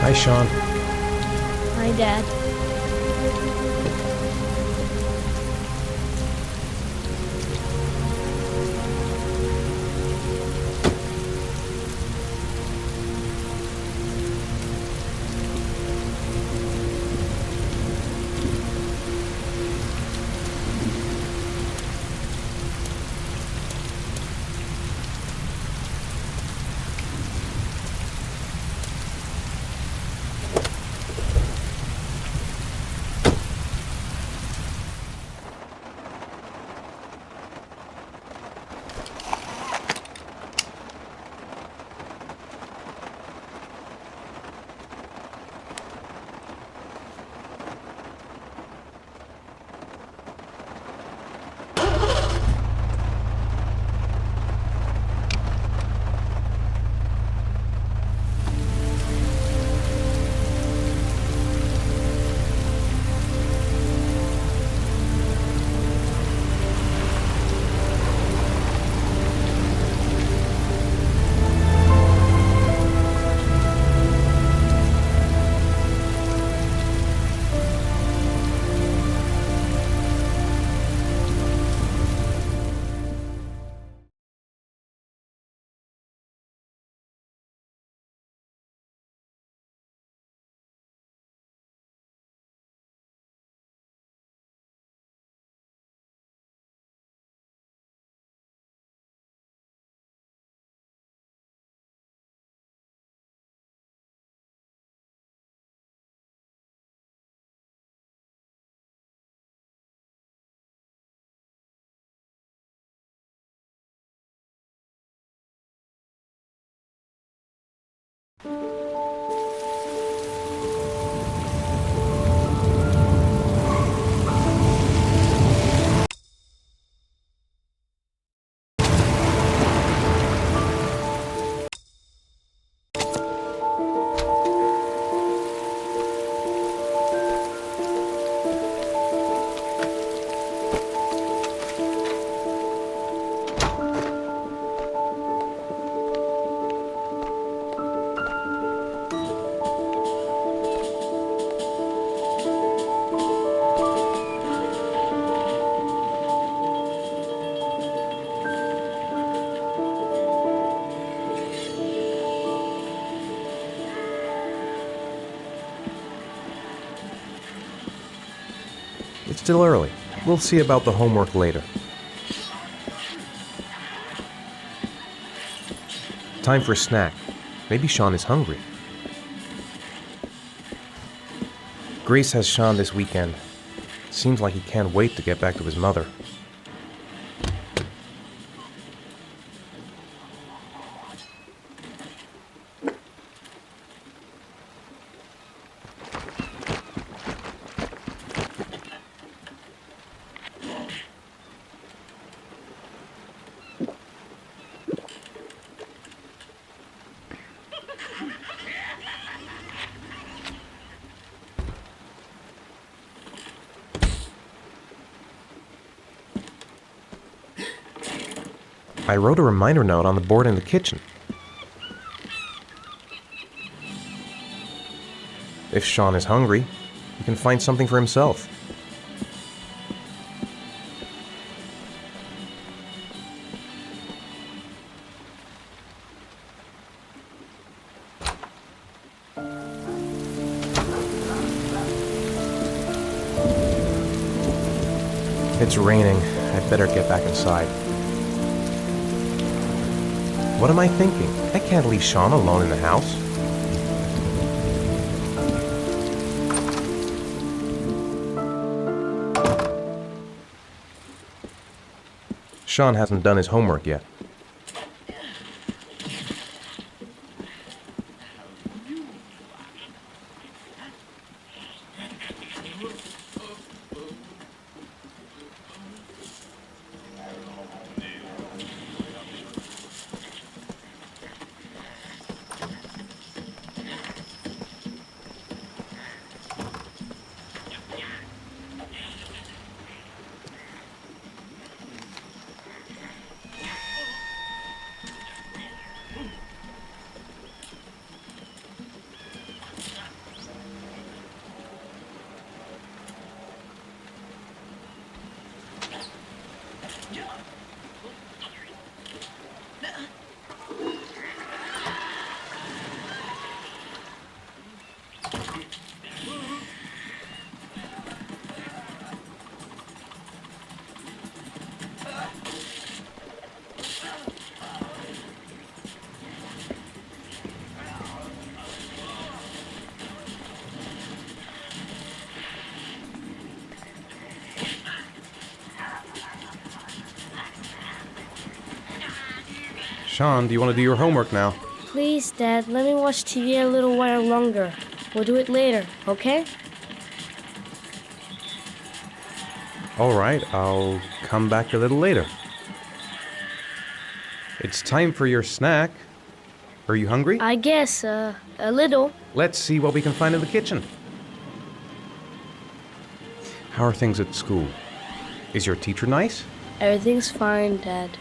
Hi, Sean. Hi, Dad. It's still early. We'll see about the homework later. Time for a snack. Maybe Sean is hungry. Grace has Sean this weekend. Seems like he can't wait to get back to his mother. I wrote a reminder note on the board in the kitchen. If Sean is hungry, he can find something for himself. It's raining. I'd better get back inside. What am I thinking? I can't leave Sean alone in the house. Sean hasn't done his homework yet. Sean, do you want to do your homework now? Please, Dad, let me watch TV a little while longer. We'll do it later, okay? All right, I'll come back a little later. It's time for your snack. Are you hungry? I guess, a little. Let's see what we can find in the kitchen. How are things at school? Is your teacher nice? Everything's fine, Dad.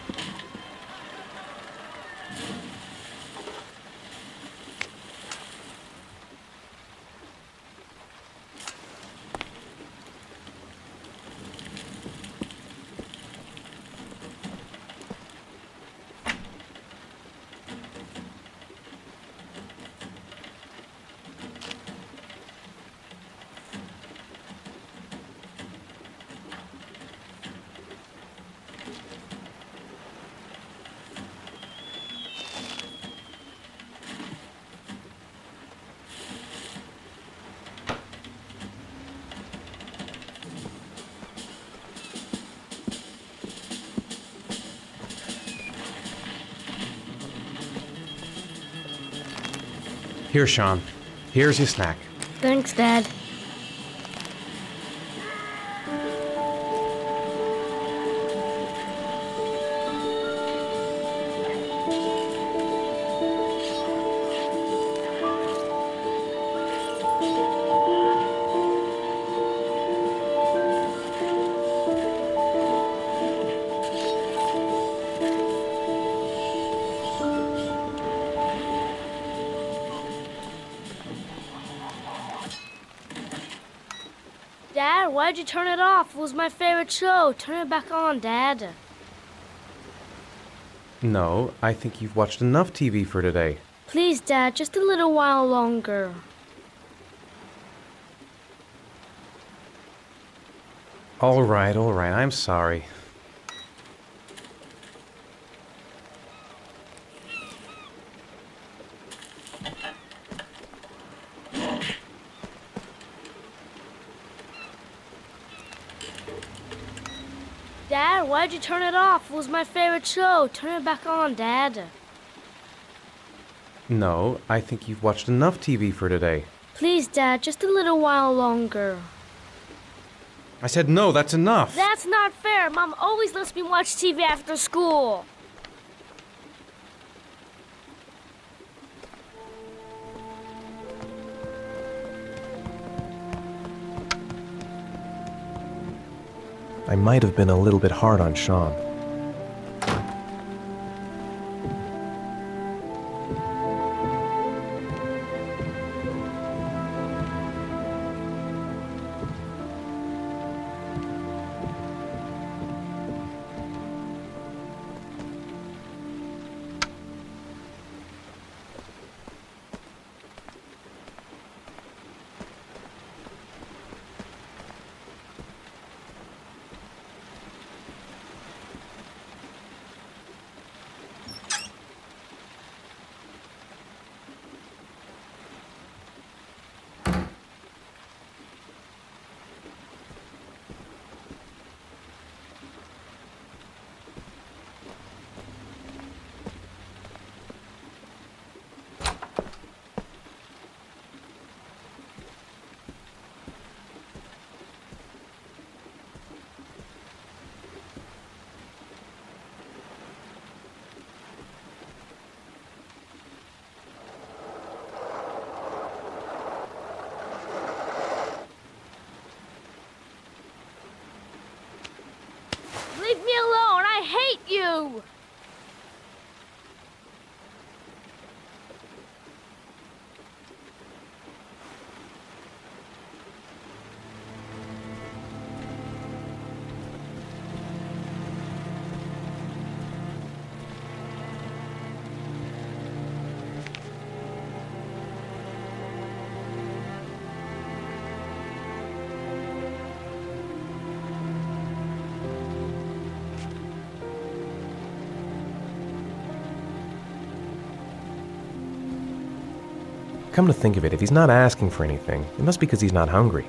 Here, Sean. Here's your snack. Thanks, Dad. Dad, why'd you turn it off? It was my favorite show. Turn it back on, Dad. No, I think you've watched enough TV for today. Please, Dad, just a little while longer. All right, I'm sorry. Dad, why'd you turn it off? It was my favorite show. Turn it back on, Dad. No, I think you've watched enough TV for today. Please, Dad, just a little while longer. I said no, that's enough. That's not fair. Mom always lets me watch TV after school. I might have been a little bit hard on Sean. Leave me alone. I hate you. Come to think of it, if he's not asking for anything, it must be because he's not hungry.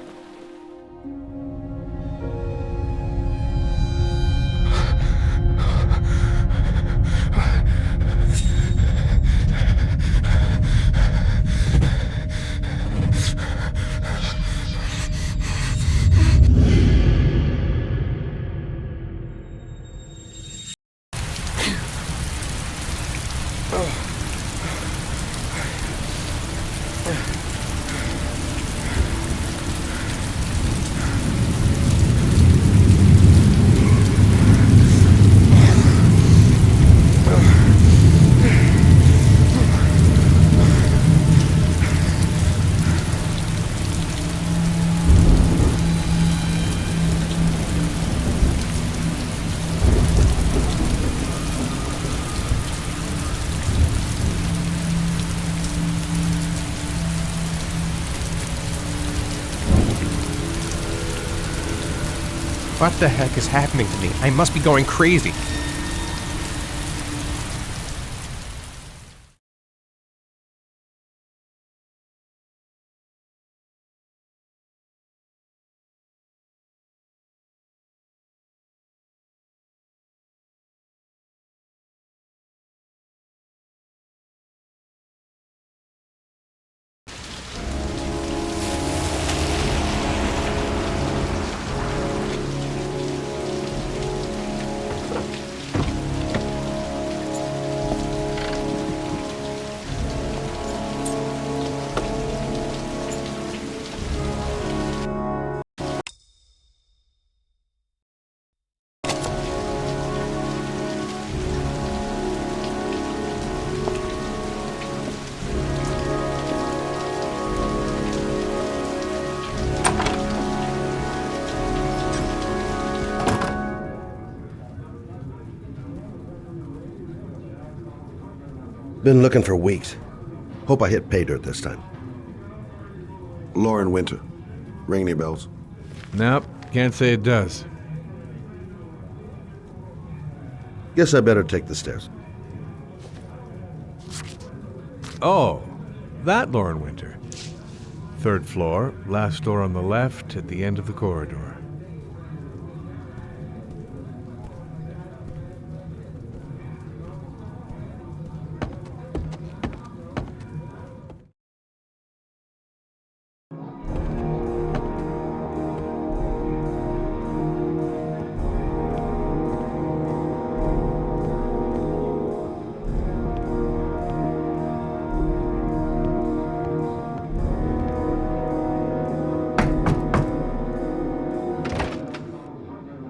What the heck is happening to me? I must be going crazy. Been looking for weeks. Hope I hit pay dirt this time. Lauren Winter. Ring any bells? Nope, can't say it does. Guess I better take the stairs. Oh, that Lauren Winter. Third floor, last door on the left at the end of the corridor.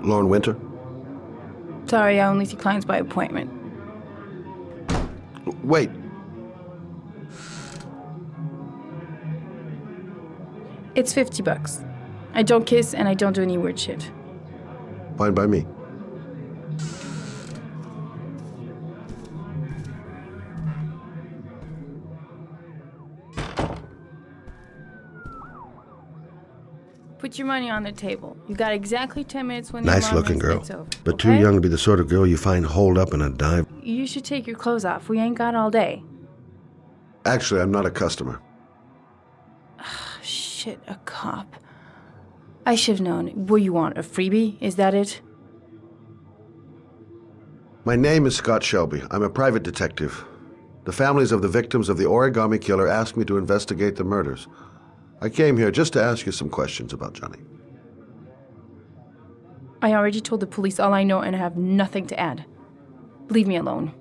Lauren Winter? Sorry, I only see clients by appointment. Wait. It's $50. I don't kiss and I don't do any weird shit. Fine by me. Put your money on the table. You got exactly 10 minutes when Nice the looking girl, gets over. but okay? too young to be the sort of girl you find holed up in a dive. You should take your clothes off. We ain't got all day. Actually, I'm not a customer. Shit, a cop. I should have known. What do you want, a freebie? Is that it? My name is Scott Shelby. I'm a private detective. The families of the victims of the origami killer asked me to investigate the murders. I came here just to ask you some questions about Johnny. I already told the police all I know and I have nothing to add. Leave me alone.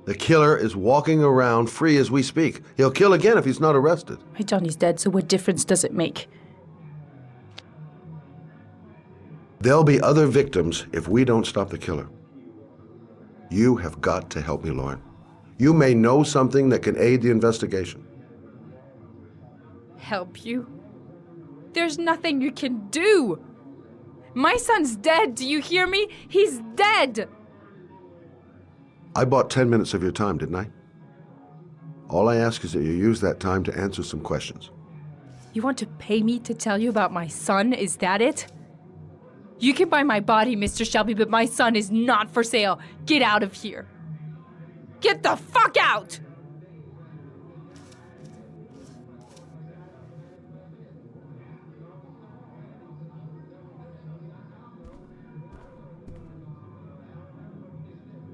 The killer is walking around free as we speak. He'll kill again if he's not arrested. My Johnny's dead, so what difference does it make? There'll be other victims if we don't stop the killer. You have got to help me, Lauren. You may know something that can aid the investigation. Help you? There's nothing you can do. My son's dead, do you hear me? He's dead! I bought 10 minutes of your time, didn't I? All I ask is that you use that time to answer some questions. You want to pay me to tell you about my son? Is that it? You can buy my body, Mr. Shelby, but my son is not for sale. Get out of here. Get the fuck out!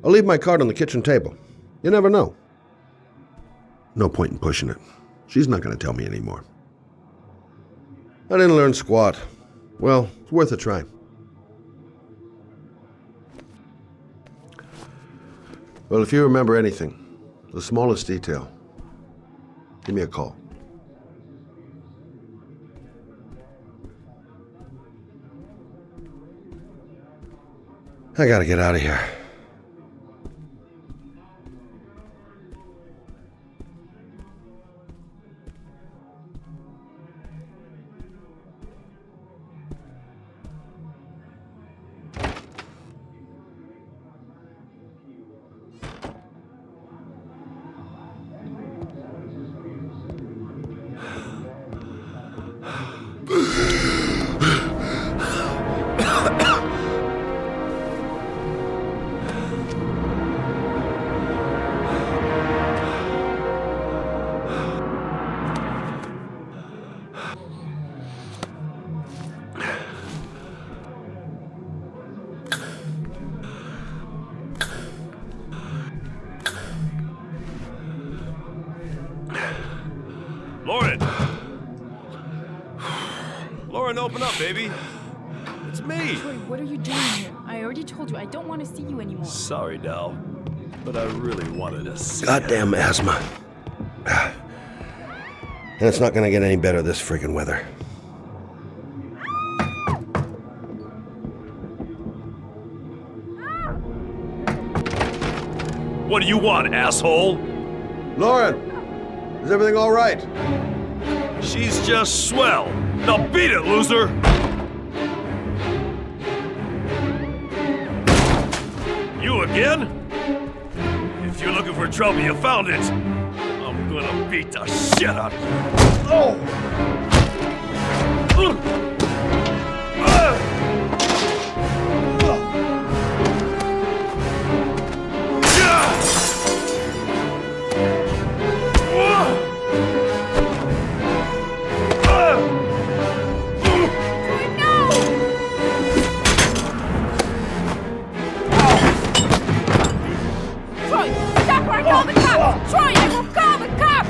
I'll leave my card on the kitchen table. You never know. No point in pushing it. She's not going to tell me anymore. I didn't learn squat. Well, it's worth a try. Well, if you remember anything, the smallest detail, give me a call. I gotta get out of here. Lauren! Lauren, open up, baby. It's me. Troy, what are you doing here? I already told you I don't want to see you anymore. Sorry, Dal, but I really wanted to see Goddamn asthma. And it's not gonna get any better this friggin' weather. What do you want, asshole? Lauren! Is everything all right? She's just swell. Now beat it, loser! You again? If you're looking for trouble, you found it. I'm gonna beat the shit out of you. Oh! Troy, stop or I call the cops! Troy, I will call the cops!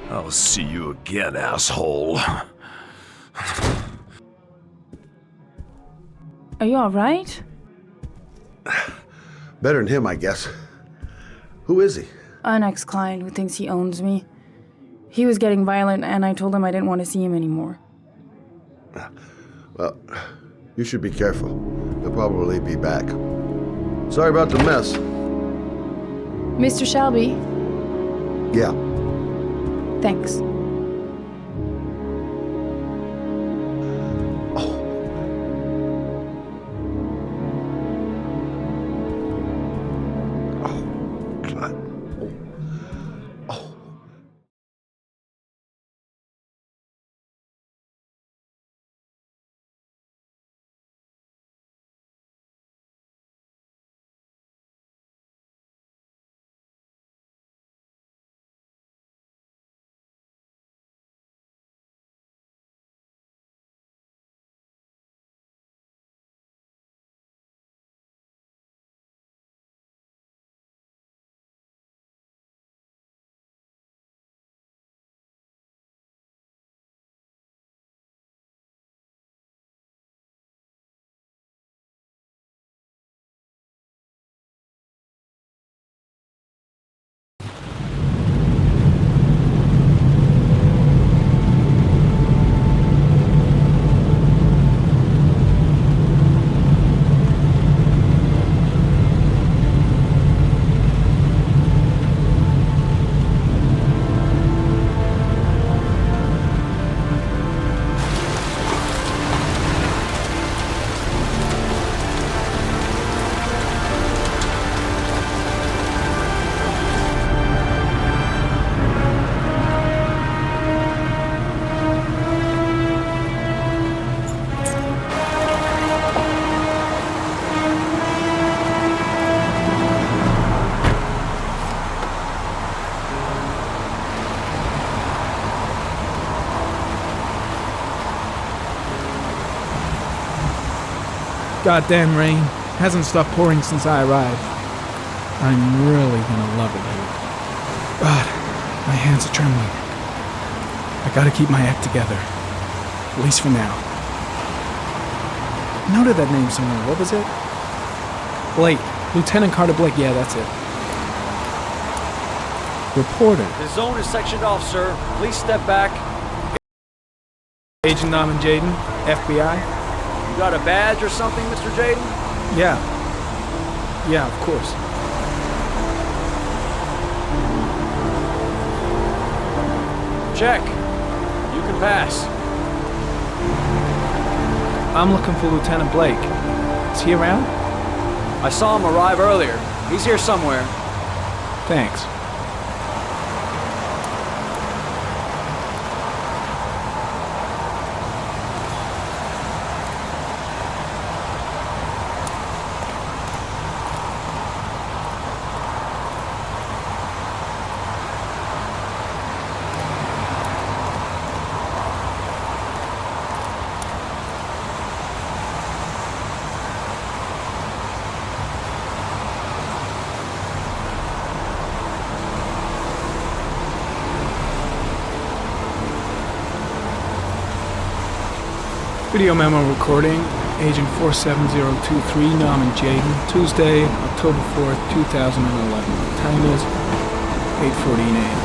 I'll see you again, asshole. Are you alright? Better than him, I guess. Who is he? An ex-client who thinks he owns me. He was getting violent, and I told him I didn't want to see him anymore. Well, you should be careful. He'll probably be back. Sorry about the mess. Mr. Shelby, Yeah. thanks. goddamn rain hasn't stopped pouring since I arrived. I'm really gonna love it here. God, my hands are trembling. I gotta keep my act together. At least for now. I noted that name somewhere. What was it? Blake. Lieutenant Carter Blake. Yeah, that's it. Reporter. The zone is sectioned off, sir. Please step back. Agent Norman Jaden, FBI. You got a badge or something, Mr. Jaden? Yeah. Yeah, of course. Check. You can pass. I'm looking for Lieutenant Blake. Is he around? I saw him arrive earlier. He's here somewhere. Thanks. Video memo recording, Agent 47023, Norman Jaden, Tuesday, October 4th, 2011. Time is 8:14 a.m.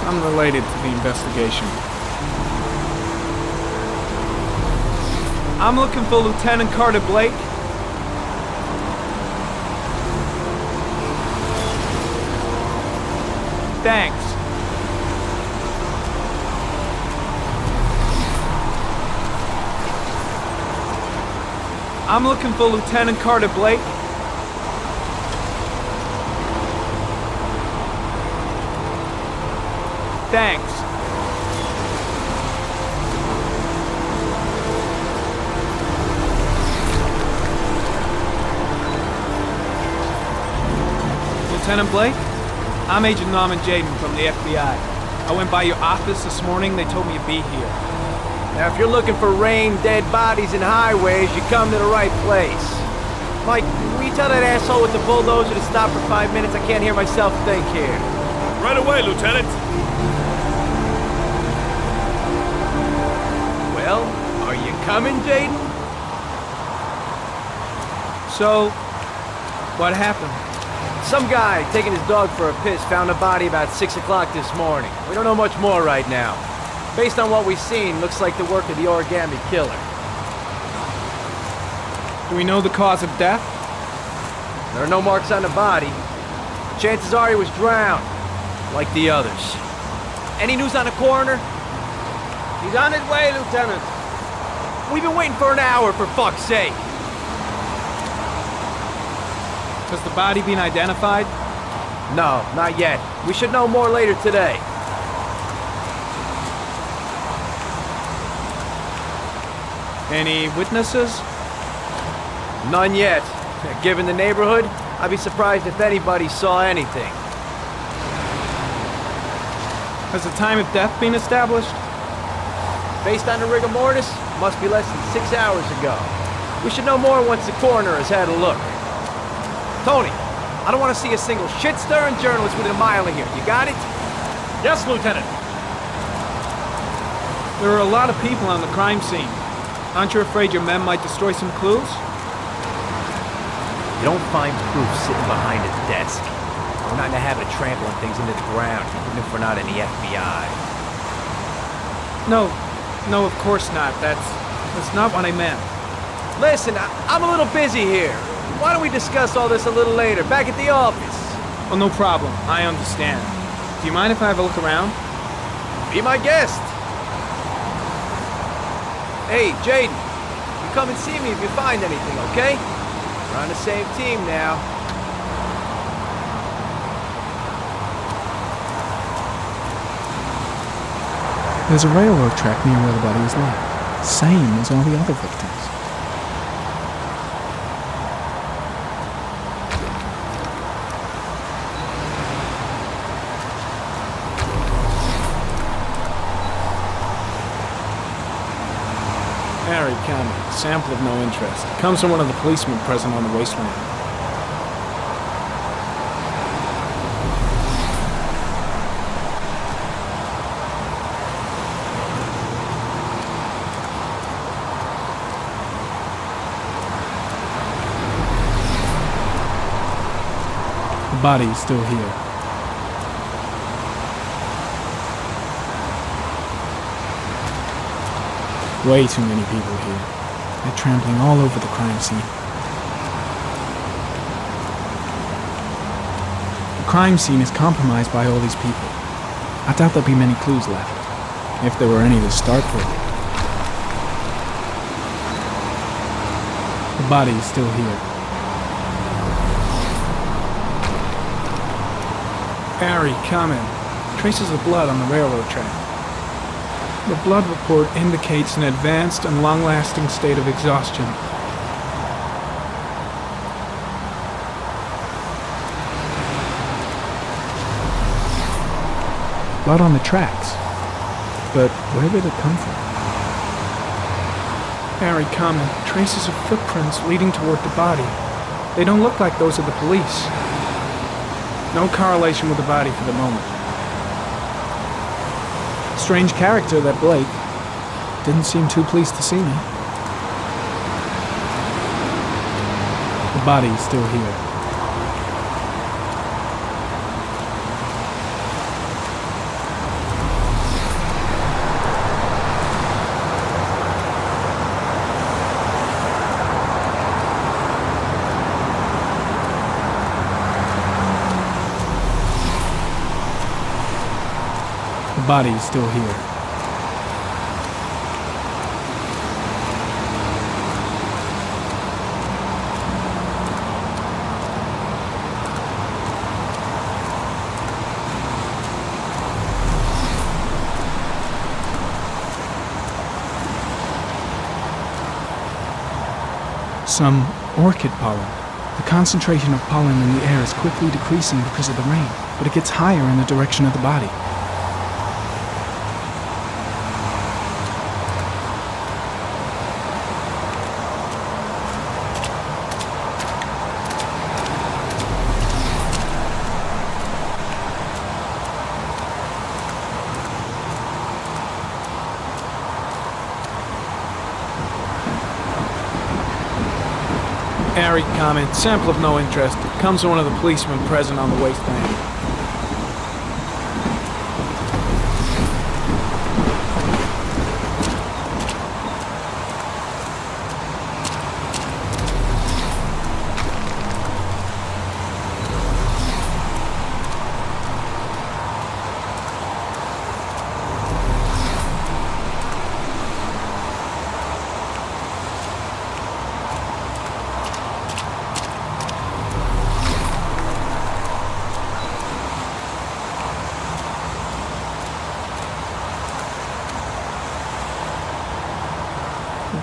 Unrelated to the investigation. I'm looking for Lieutenant Carter Blake. Thanks. I'm looking for Lieutenant Carter Blake. Thanks. Lieutenant Blake? I'm Agent Norman Jaden from the FBI. I went by your office this morning. They told me you'd be here. Now, if you're looking for rain, dead bodies, and highways, you come to the right place. Mike, will you tell that asshole with the bulldozer to stop for 5 minutes? I can't hear myself think here. Right away, Lieutenant. Well, are you coming, Jaden? So, what happened? Some guy taking his dog for a piss found a body about 6 o'clock this morning. We don't know much more right now. Based on what we've seen, looks like the work of the origami killer. Do we know the cause of death? There are no marks on the body. Chances are he was drowned, like the others. Any news on the coroner? He's on his way, Lieutenant. We've been waiting for an hour, for fuck's sake. Has the body been identified? No, not yet. We should know more later today. Any witnesses? None yet. Given the neighborhood, I'd be surprised if anybody saw anything. Has the time of death been established? Based on the rigor mortis, must be less than 6 hours ago. We should know more once the coroner has had a look. Tony, I don't want to see a single shit-stirring journalist within a mile of here. You got it? Yes, Lieutenant. There are a lot of people on the crime scene. Aren't you afraid your men might destroy some clues? You don't find proof sitting behind a desk. We're not in the habit of trampling things into the ground, even if we're not in the FBI. No, No, of course not. That's not what I meant. Listen, I'm a little busy here. Why don't we discuss all this a little later, back at the office? Oh, no problem. I understand. Do you mind if I have a look around? Be my guest. Hey, Jaden, you come and see me if you find anything, okay? We're on the same team now. There's a railroad track near where the body was left. Same as all the other victims. Harry County, sample of no interest. Comes from one of the policemen present on the wasteland. The body is still here. Way too many people here. They're trampling all over the crime scene. The crime scene is compromised by all these people. I doubt there'll be many clues left, if there were any to start with. The body is still here. Harry, come in. Traces of blood on the railroad track. The blood report indicates an advanced and long-lasting state of exhaustion. Blood on the tracks. But where did it come from? Harry, comment. Traces of footprints leading toward the body. They don't look like those of the police. No correlation with the body for the moment. Strange character, that Blake. Didn't seem too pleased to see me. The body is still here. The body is still here. Some orchid pollen. The concentration of pollen in the air is quickly decreasing because of the rain, but it gets higher in the direction of the body. Harry, comment. Sample of no interest. It comes from one of the policemen present on the wasteland.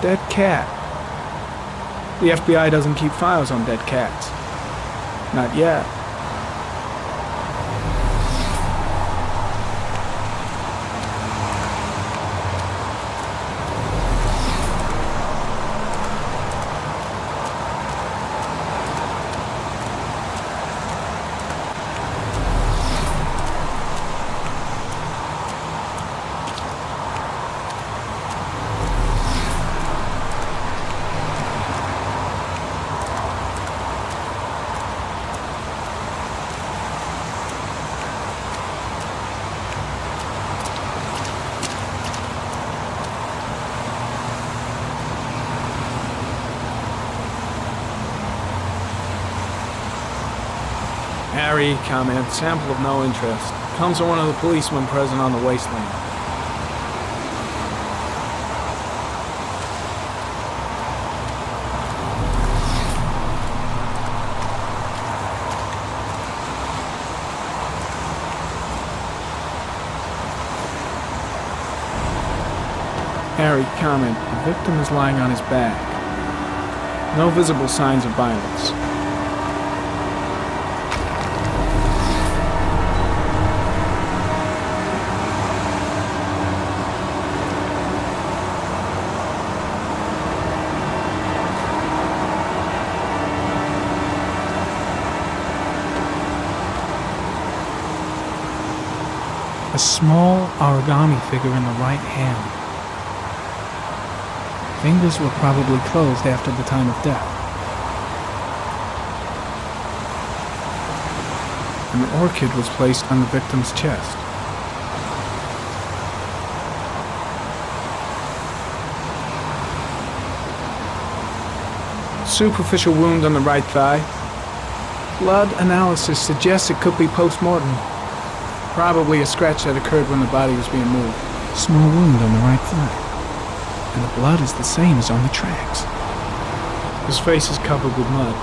Dead cat. The FBI doesn't keep files on dead cats. Not yet. Harry, comment, sample of no interest. Comes from one of the policemen present on the wasteland. Harry, comment, the victim is lying on his back. No visible signs of violence. A small origami figure in the right hand. Fingers were probably closed after the time of death. An orchid was placed on the victim's chest. Superficial wound on the right thigh. Blood analysis suggests it could be post-mortem. Probably a scratch that occurred when the body was being moved. Small wound on the right thigh. And the blood is the same as on the tracks. His face is covered with mud.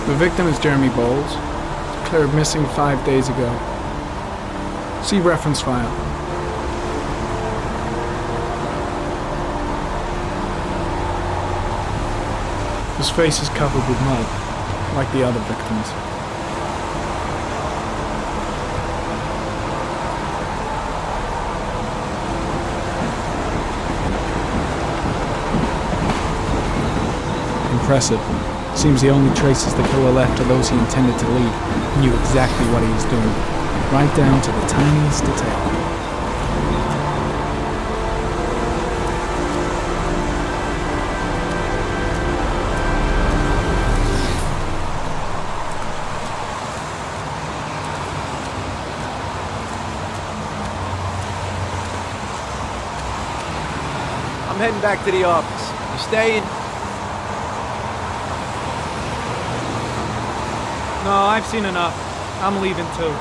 The victim is Jeremy Bowles, declared missing 5 days ago. See reference file. His face is covered with mud, like the other victims. Impressive. Seems the only traces the killer left are those he intended to leave. He knew exactly what he was doing, right down to the tiniest detail. I'm heading back to the office. You staying? No, I've seen enough. I'm leaving too.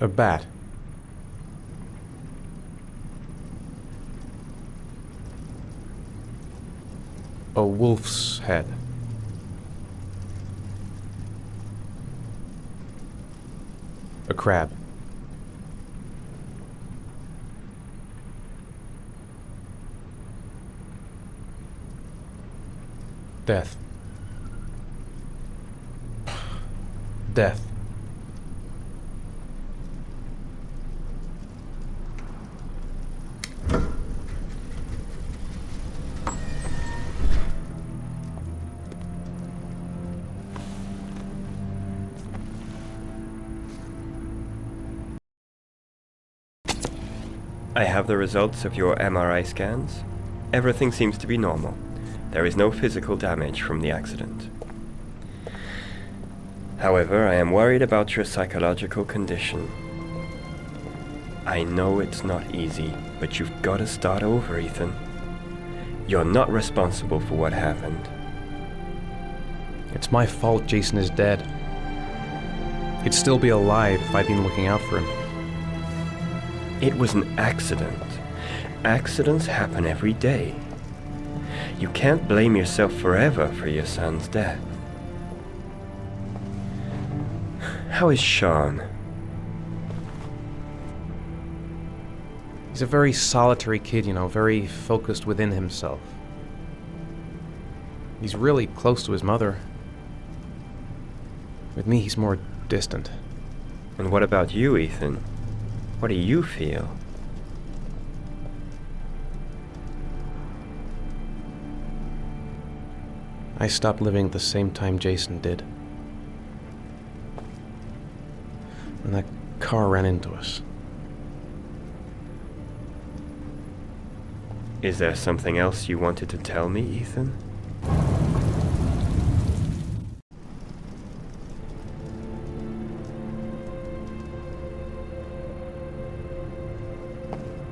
A bat. A wolf's head. A crab. Death. Death. I have the results of your MRI scans. Everything seems to be normal. There is no physical damage from the accident. However, I am worried about your psychological condition. I know it's not easy, but you've got to start over, Ethan. You're not responsible for what happened. It's my fault Jason is dead. He'd still be alive if I'd been looking out for him. It was an accident. Accidents happen every day. You can't blame yourself forever for your son's death. How is Sean? He's a very solitary kid, you know, very focused within himself. He's really close to his mother. With me, he's more distant. And what about you, Ethan? What do you feel? I stopped living at the same time Jason did. When that car ran into us. Is there something else you wanted to tell me, Ethan?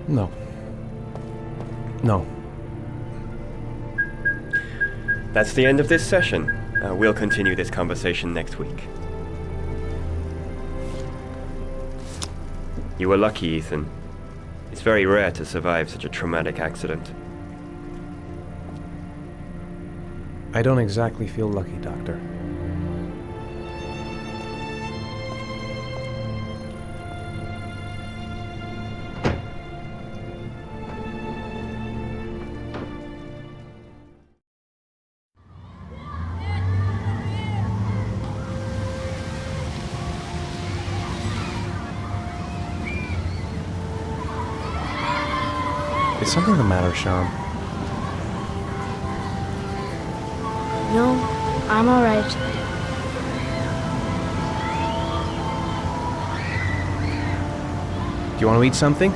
No. No. That's the end of this session. We'll continue this conversation next week. You were lucky, Ethan. It's very rare to survive such a traumatic accident. I don't exactly feel lucky, Doctor. Is something the matter, Sean? No, I'm alright. Do you want to eat something?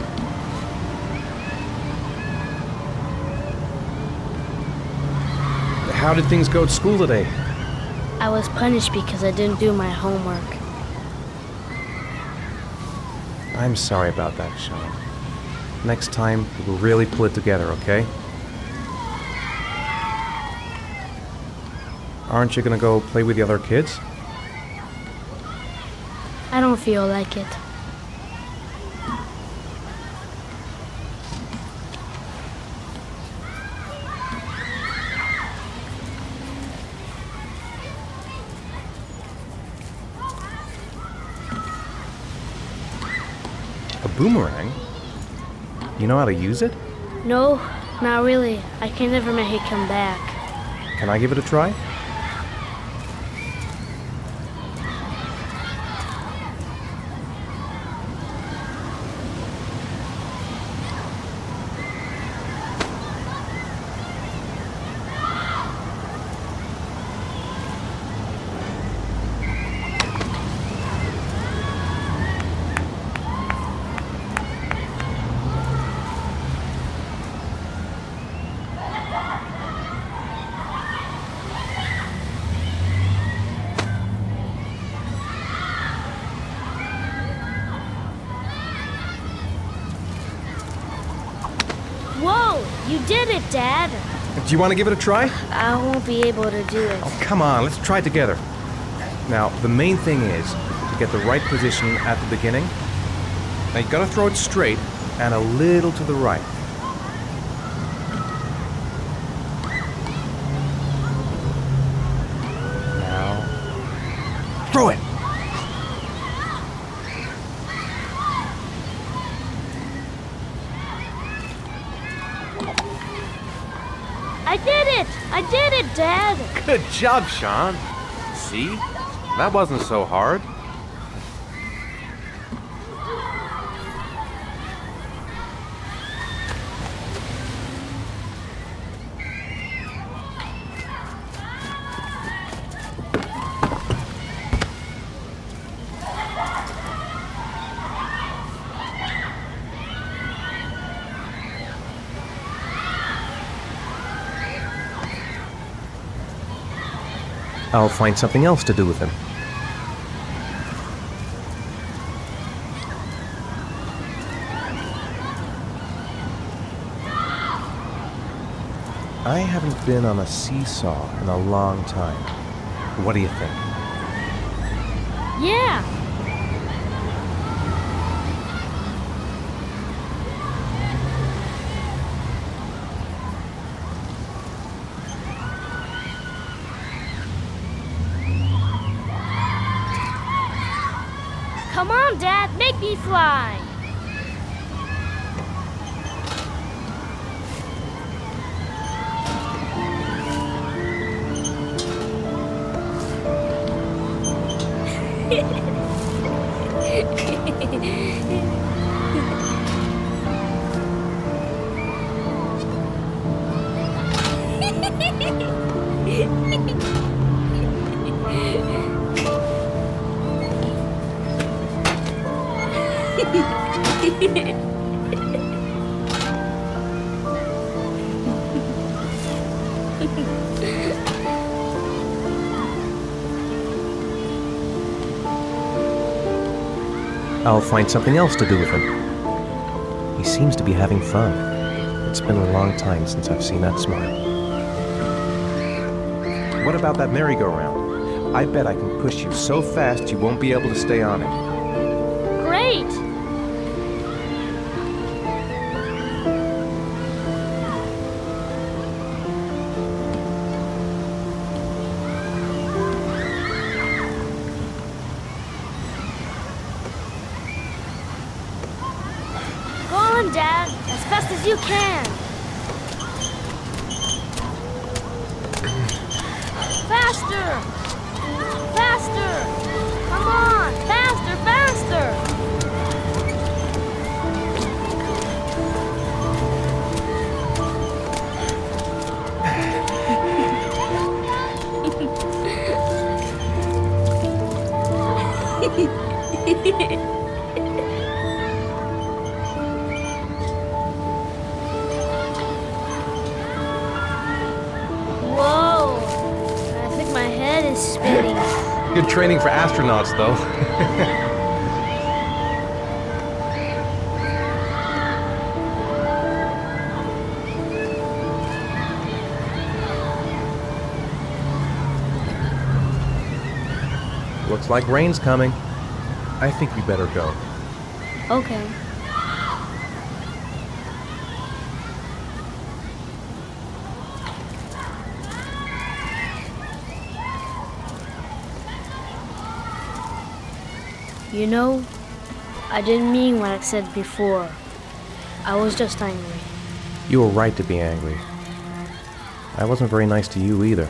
How did things go at school today? I was punished because I didn't do my homework. I'm sorry about that, Sean. Next time, we'll really pull it together, okay? Aren't you gonna go play with the other kids? I don't feel like it. A boomerang? You know how to use it? No, not really. I can never make it come back. Can I give it a try? Whoa! You did it, Dad! Do you want to give it a try? I won't be able to do it. Oh, come on, let's try it together. Now, the main thing is to get the right position at the beginning Now you gotta throw it straight and a little to the right. Now, throw it! I did it, Dad! Good job, Sean. See? That wasn't so hard. I'll find something else to do with him. I haven't been on a seesaw in a long time. What do you think? Yeah! Come on, Dad, make me fly! I'll find something else to do with him. He seems to be having fun. It's been a long time since I've seen that smile. What about that merry-go-round? I bet I can push you so fast you won't be able to stay on it. Great! Dad, as fast as you can. Faster! Faster! Come on! Faster, faster! Good training for astronauts, though. Looks like rain's coming. I think we better go. Okay. You know, I didn't mean what I said before. I was just angry. You were right to be angry. I wasn't very nice to you either.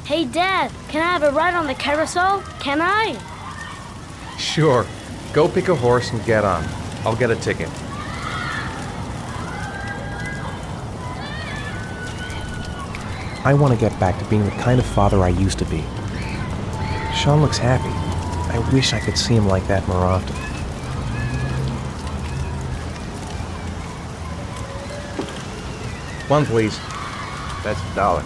Hey, Dad, can I have a ride on the carousel? Can I? Sure. Go pick a horse and get on. I'll get a ticket. I want to get back to being the kind of father I used to be. Sean looks happy. I wish I could see him like that more often. One, please. That's $1.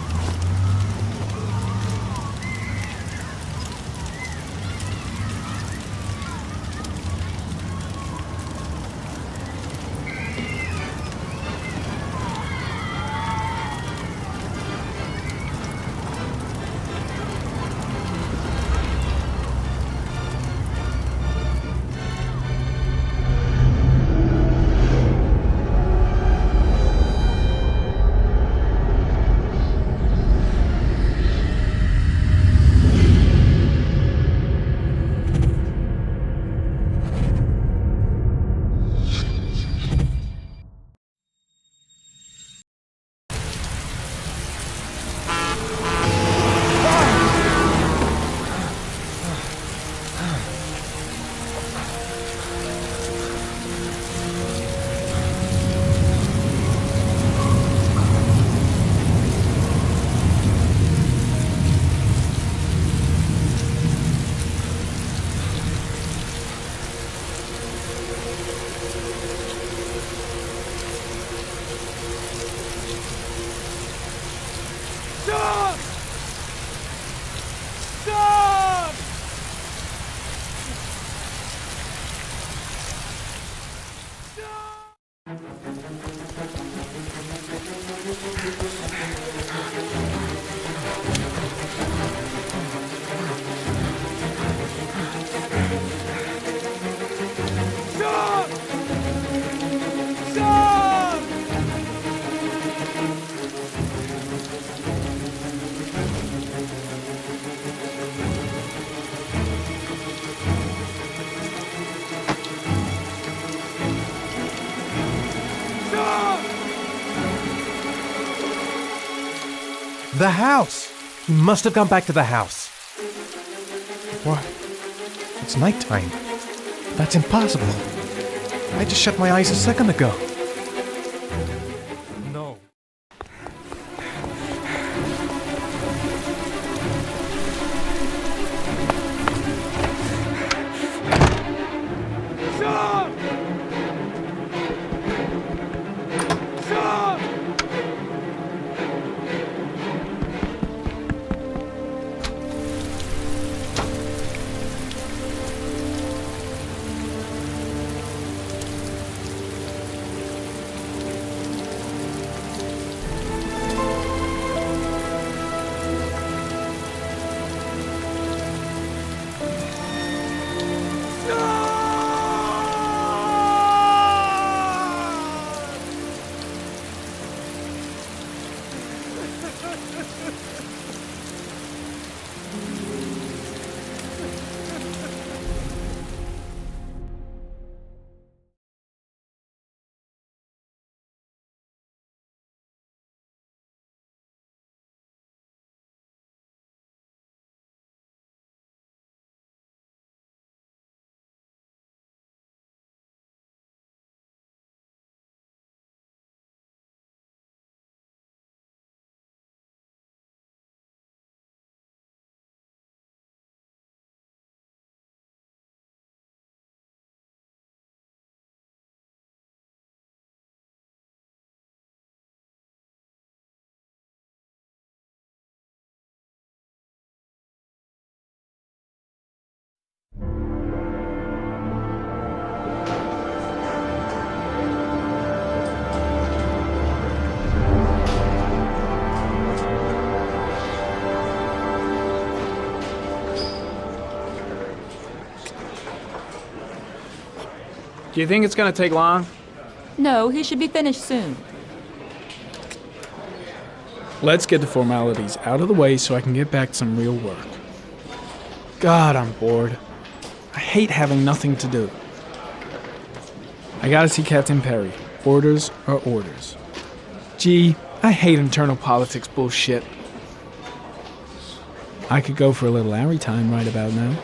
The house! He must have gone back to the house. What? It's nighttime. That's impossible. I just shut my eyes a second ago. No. Do you think it's gonna take long? No, he should be finished soon. Let's get the formalities out of the way so I can get back to some real work. God, I'm bored. I hate having nothing to do. I gotta see Captain Perry. Orders are orders. Gee, I hate internal politics bullshit. I could go for a little Larry time right about now.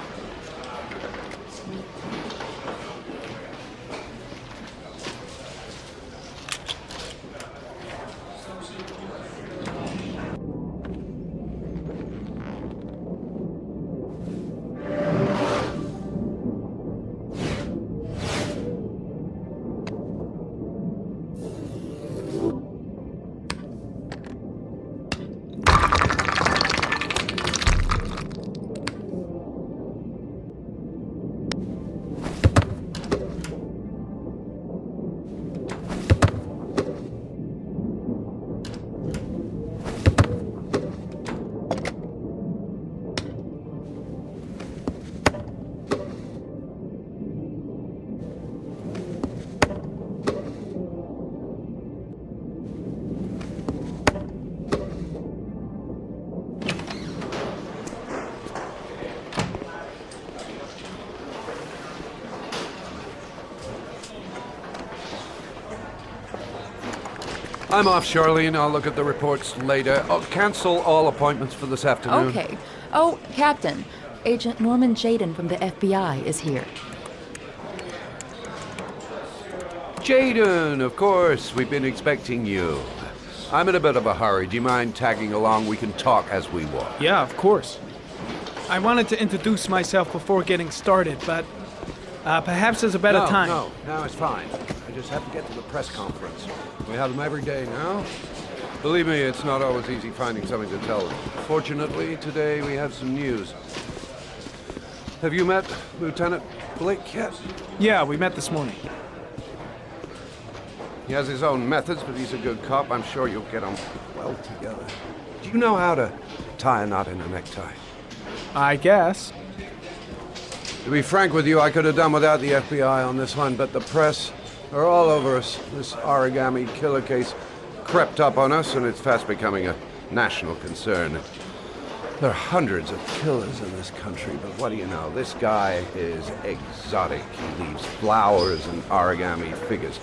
I'm off, Charlene. I'll look at the reports later. I'll cancel all appointments for this afternoon. Okay. Oh, Captain. Agent Norman Jaden from the FBI is here. Jaden, of course. We've been expecting you. I'm in a bit of a hurry. Do you mind tagging along? We can talk as we walk. Yeah, of course. I wanted to introduce myself before getting started, but perhaps there's a better time. No, it's fine. I just have to get to the press conference. We have them every day now. Believe me, it's not always easy finding something to tell them. Fortunately, today we have some news. Have you met Lieutenant Blake yet? Yeah, we met this morning. He has his own methods, but he's a good cop. I'm sure you'll get on well together. Do you know how to tie a knot in a necktie? I guess. To be frank with you, I could have done without the FBI on this one, but the press are all over us. This origami killer case crept up on us, and it's fast becoming a national concern. There are hundreds of killers in this country, but what do you know? This guy is exotic. He leaves flowers and origami figures.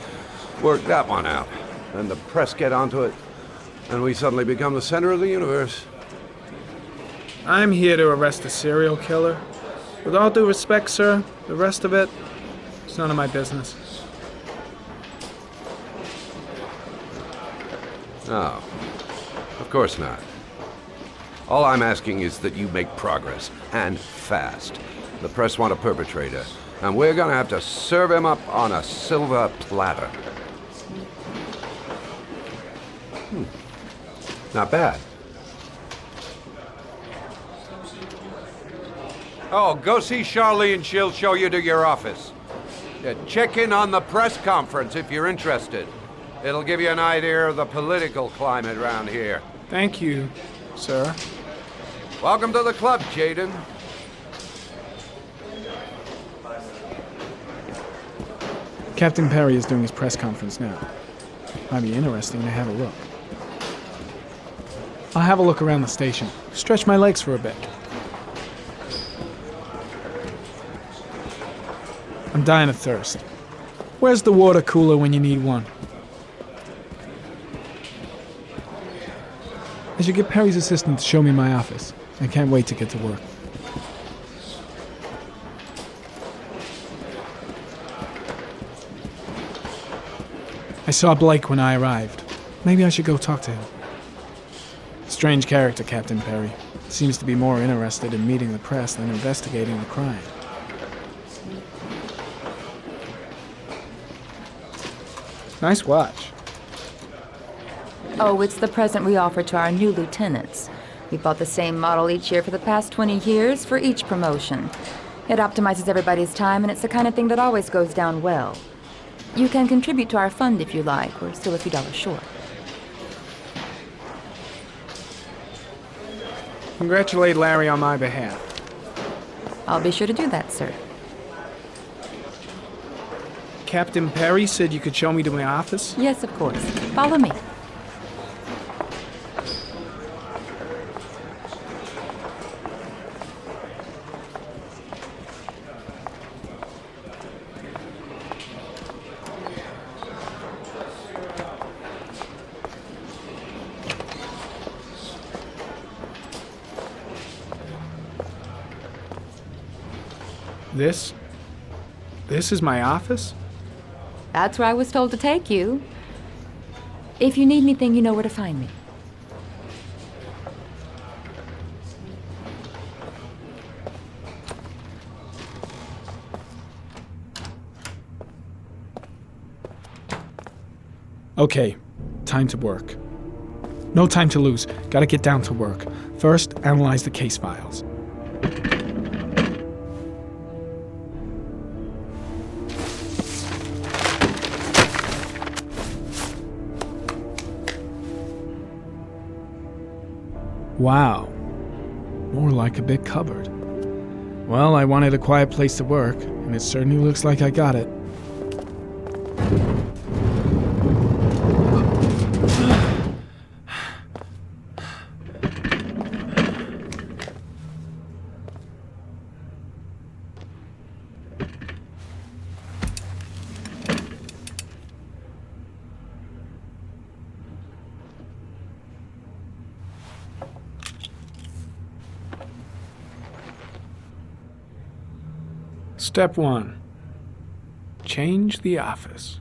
Work that one out. Then the press get onto it. and we suddenly become the center of the universe. I'm here to arrest a serial killer. With all due respect, sir, the rest of it, it's none of my business. No, of course not. All I'm asking is that you make progress, and fast. The press want a perpetrator, and we're gonna have to serve him up on a silver platter. Not bad. Oh, go see Charlene. She'll show you to your office. Check in on the press conference if you're interested. It'll give you an idea of the political climate around here. Thank you, sir. Welcome to the club, Jaden. Captain Perry is doing his press conference now. Might be interesting to have a look. I'll have a look around the station. Stretch my legs for a bit. I'm dying of thirst. Where's the water cooler when you need one? I should get Perry's assistant to show me my office. I can't wait to get to work. I saw Blake when I arrived. Maybe I should go talk to him. Strange character, Captain Perry. Seems to be more interested in meeting the press than investigating the crime. Nice watch. Oh, it's the present we offer to our new lieutenants. We bought the same model each year for the past 20 years for each promotion. It optimizes everybody's time, and it's the kind of thing that always goes down well. You can contribute to our fund if you like. We're still a few dollars short. Congratulate Larry on my behalf. I'll be sure to do that, sir. Captain Perry said you could show me to my office? Yes, of course. Follow me. This is my office? That's where I was told to take you. If you need anything, you know where to find me. Okay, time to work. No time to lose. Gotta get down to work. First, analyze the case files. Wow. More like a big cupboard. Well, I wanted a quiet place to work, and it certainly looks like I got it. Step 1. Change the office.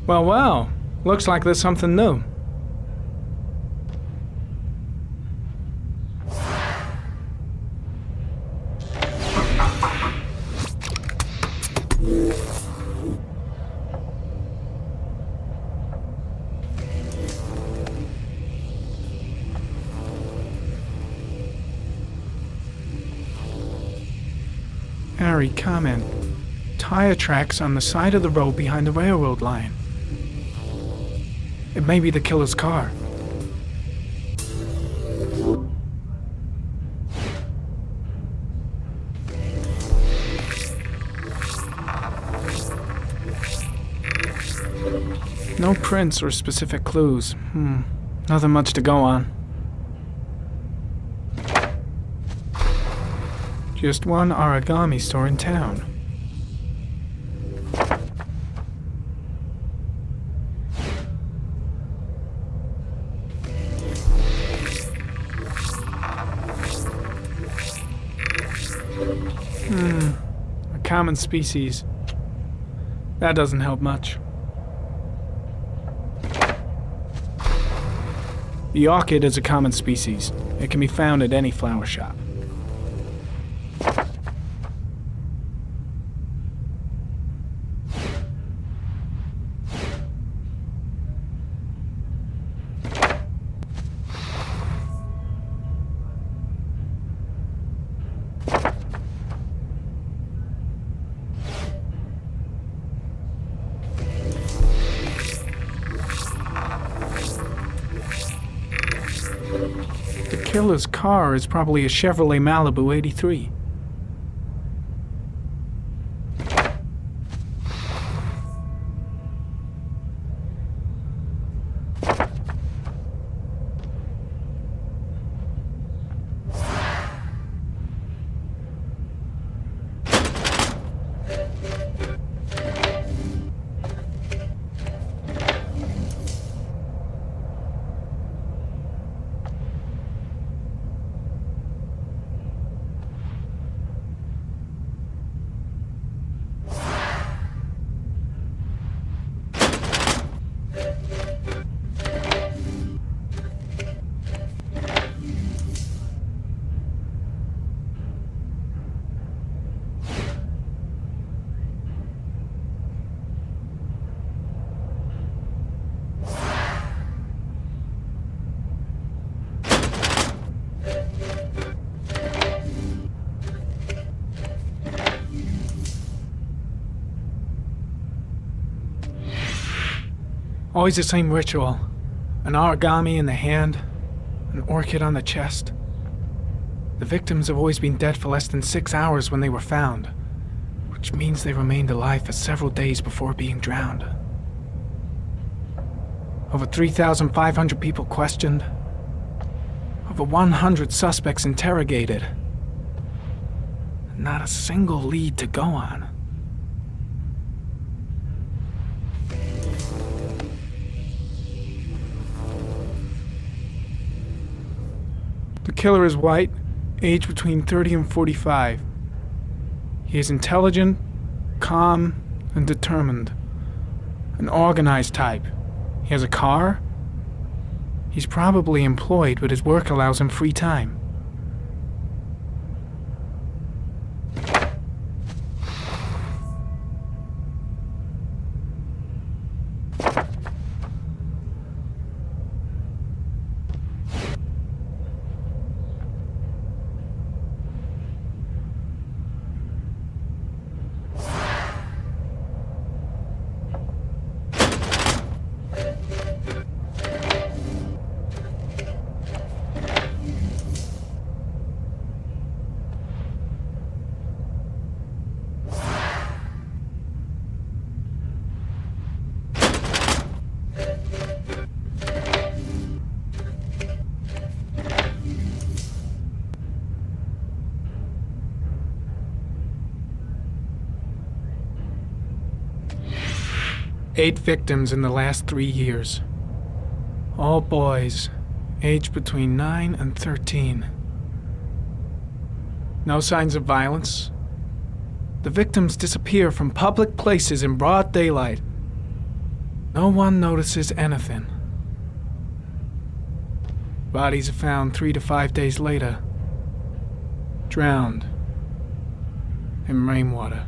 Well, well. Looks like there's something new. Harry, comment. Tire tracks on the side of the road behind the railroad line. It may be the killer's car. No prints or specific clues. Nothing much to go on. Just one origami store in town. A common species. That doesn't help much. The orchid is a common species. It can be found at any flower shop. The killer's car is probably a Chevrolet Malibu 83. Always the same ritual. An origami in the hand, an orchid on the chest. The victims have always been dead for less than 6 hours when they were found, which means they remained alive for several days before being drowned. Over 3,500 people questioned. Over 100 suspects interrogated. Not a single lead to go on. The killer is white, aged between 30 and 45. He is intelligent, calm, and determined. An organized type. He has a car. He's probably employed, but his work allows him free time. Eight victims in the last 3 years. All boys, aged between 9 and 13. No signs of violence. The victims disappear from public places in broad daylight. No one notices anything. Bodies are found 3 to 5 days later, drowned in rainwater.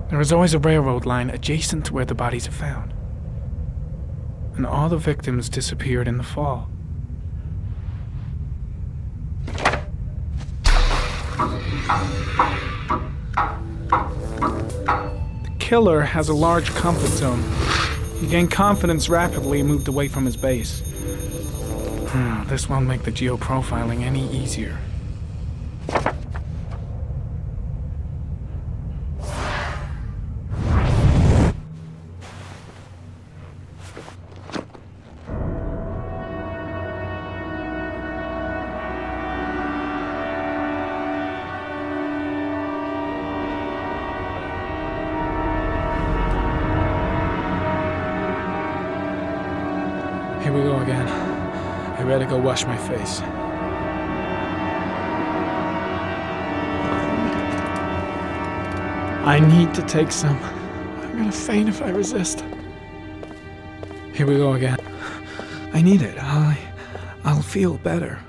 There is always a railroad line adjacent to where the bodies are found. And all the victims disappeared in the fall. The killer has a large comfort zone. He gained confidence rapidly and moved away from his base. This won't make the geoprofiling any easier. Here we go again. I better go wash my face. I need to take some. I'm gonna faint if I resist. Here we go again. I need it. I'll feel better.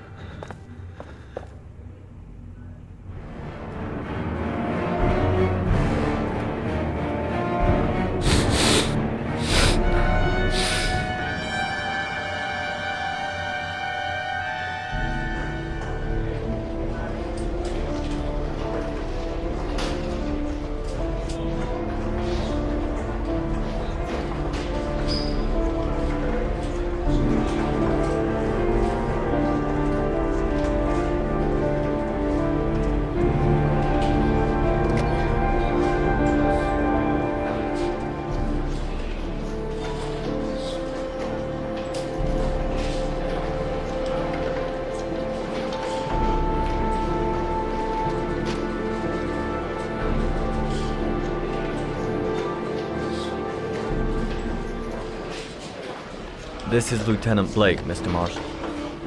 This is Lieutenant Blake, Mr. Mars.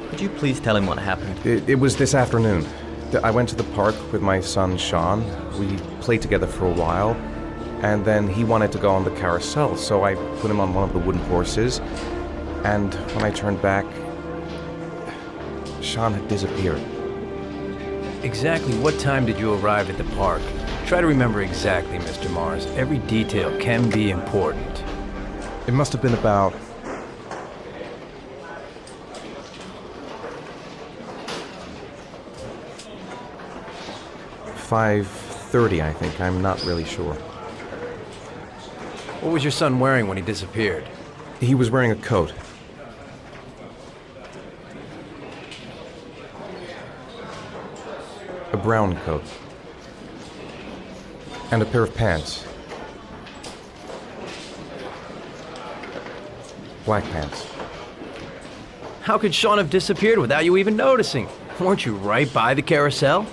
Could you please tell him what happened? It was this afternoon. I went to the park with my son, Sean. We played together for a while, and then he wanted to go on the carousel, so I put him on one of the wooden horses, and when I turned back, Sean had disappeared. Exactly what time did you arrive at the park? Try to remember exactly, Mr. Mars. Every detail can be important. It must have been about 5:30, I think. I'm not really sure. What was your son wearing when he disappeared? He was wearing a coat. A brown coat. And a pair of pants. Black pants. How could Sean have disappeared without you even noticing? Weren't you right by the carousel?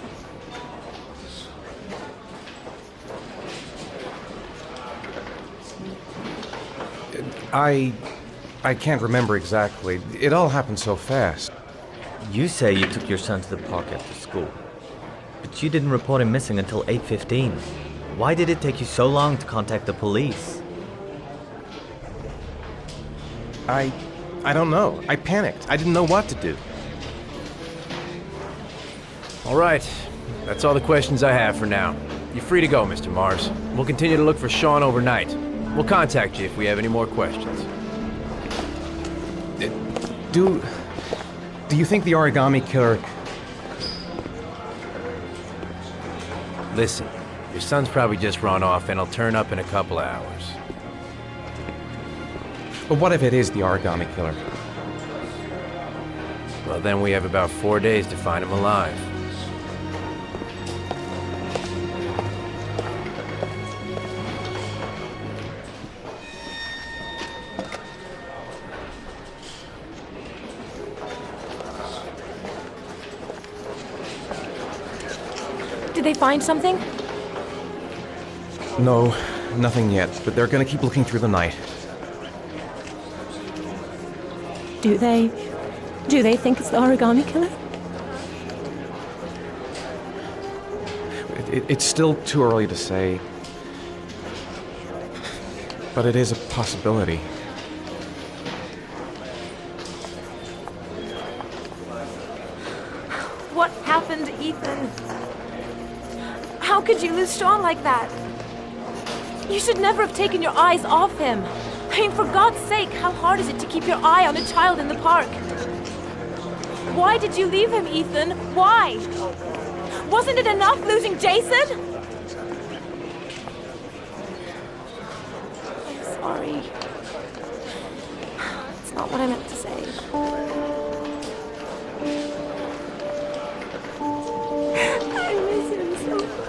I can't remember exactly. It all happened so fast. You say you took your son to the park after school, but you didn't report him missing until 8:15. Why did it take you so long to contact the police? I don't know. I panicked. I didn't know what to do. All right. That's all the questions I have for now. You're free to go, Mr. Mars. We'll continue to look for Sean overnight. We'll contact you if we have any more questions. Do you think the origami killer... Listen, your son's probably just run off and he'll turn up in a couple of hours. But what if it is the origami killer? Well, then we have about 4 days to find him alive. Did they find something? No, nothing yet, but they're gonna keep looking through the night. Do they think it's the origami killer? It's still too early to say, but it is a possibility. What happened, Ethan? How could you lose Sean like that? You should never have taken your eyes off him. I mean, for God's sake, how hard is it to keep your eye on a child in the park? Why did you leave him, Ethan? Why? Wasn't it enough losing Jason? I'm sorry. It's not what I meant to say. I miss him so much.